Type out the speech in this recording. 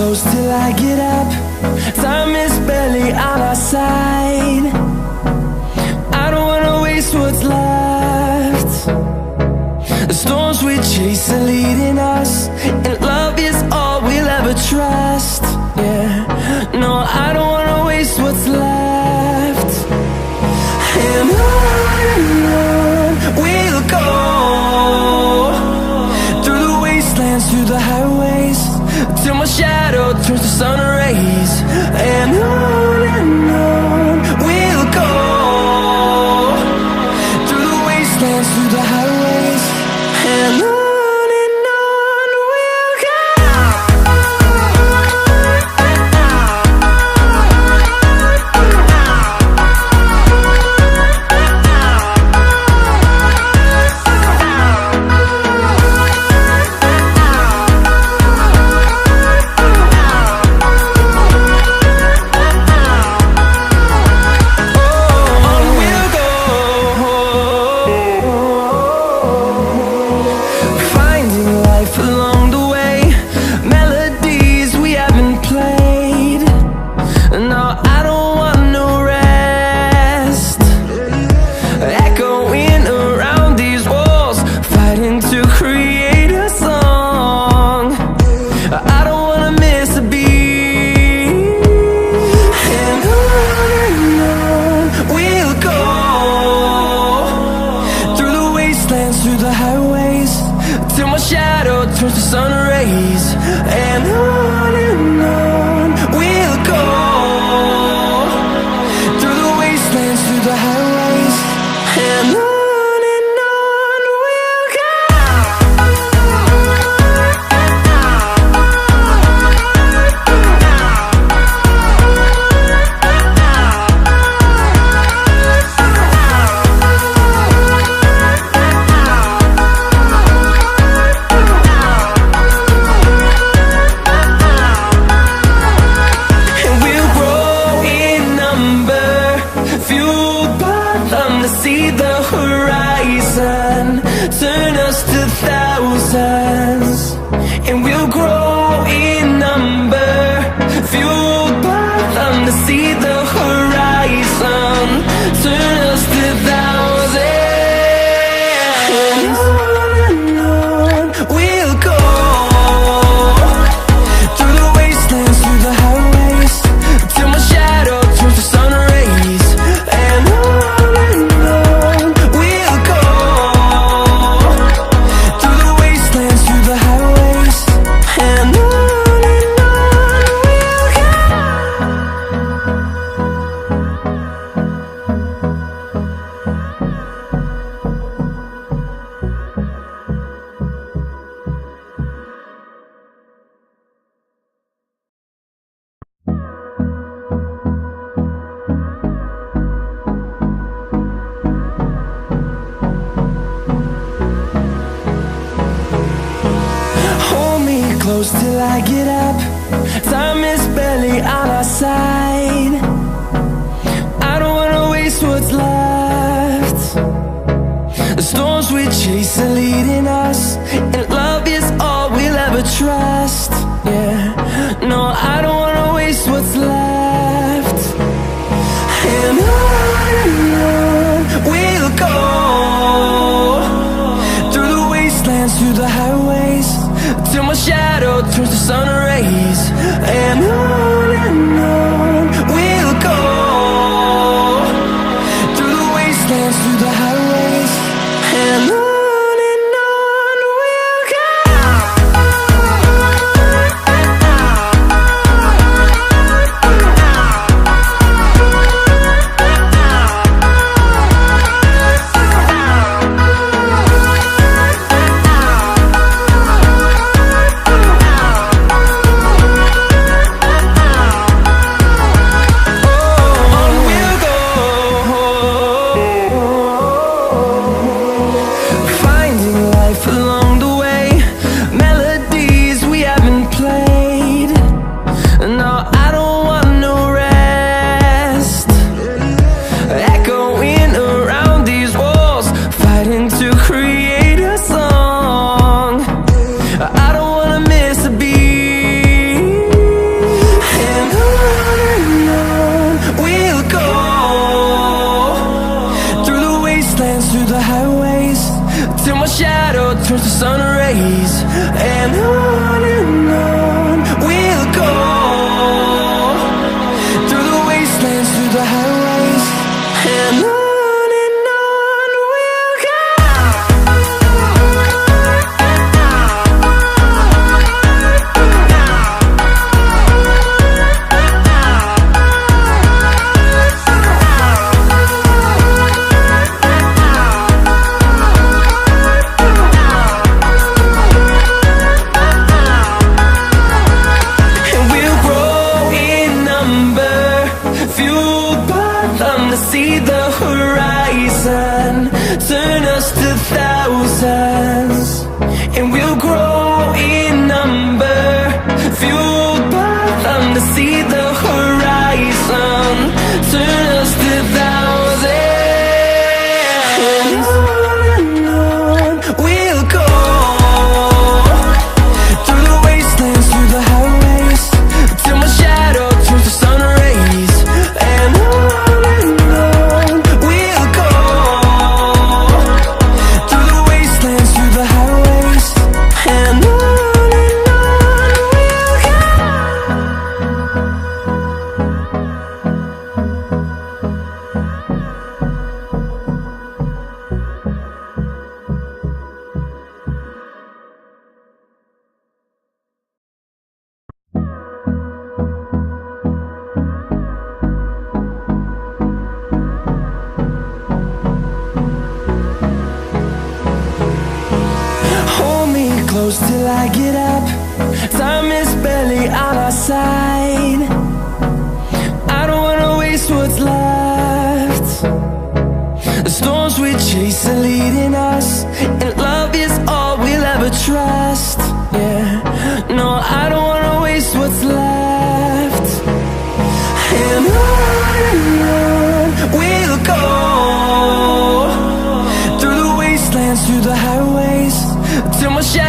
close till I get up. Time is barely on our side. I don't wanna waste what's left. The storms we chase are leading us, and love is all we'll ever trust. Yeah, no, I don't wanna waste what's left. And on we'll go, through the wastelands, through the highways, till my shadow turns to sun rays. And on we'll go, through the wastelands, through the highways, and on we'll go. Through the highways, till my shadow turns to sun rays. And on we'll go, through the wastelands, through the highways, and on we'll go. See the horizon turn us to thousands, and we'll grow in number, fueled by them to see the horizon turn us to thousands. And on we'll go, through the wastelands, through the highways, till my shadow turns to sun rays. And close till I get up. Time is barely on our side. I don't wanna waste what's left. The storms we chase are leading us, and love is all we'll ever trust. Yeah, no, I don't wanna waste what's left. And on we'll go, through the wastelands, through the highways, till my shadow turns to sun rays. And on we'll go, through the wastelands, through the highways, and on we'll go. see the horizon, turn us to thousands, and we'll grow in number, fueled by them. To see the horizon, turn us to thousands, and on we'll go, through the wastelands, through the highways, till my shadow turns to sun rays. And on we'll go, through the wastelands, through the highways, and on we'll go. Hold me close till I get up. Time is barely on our side. I don't wanna waste what's left. The storms we chase are leading us, and love is all we'll ever trust. Yeah, no, I don't wanna waste what's left. And on we'll go, through the wastelands, through the highways, till my shadow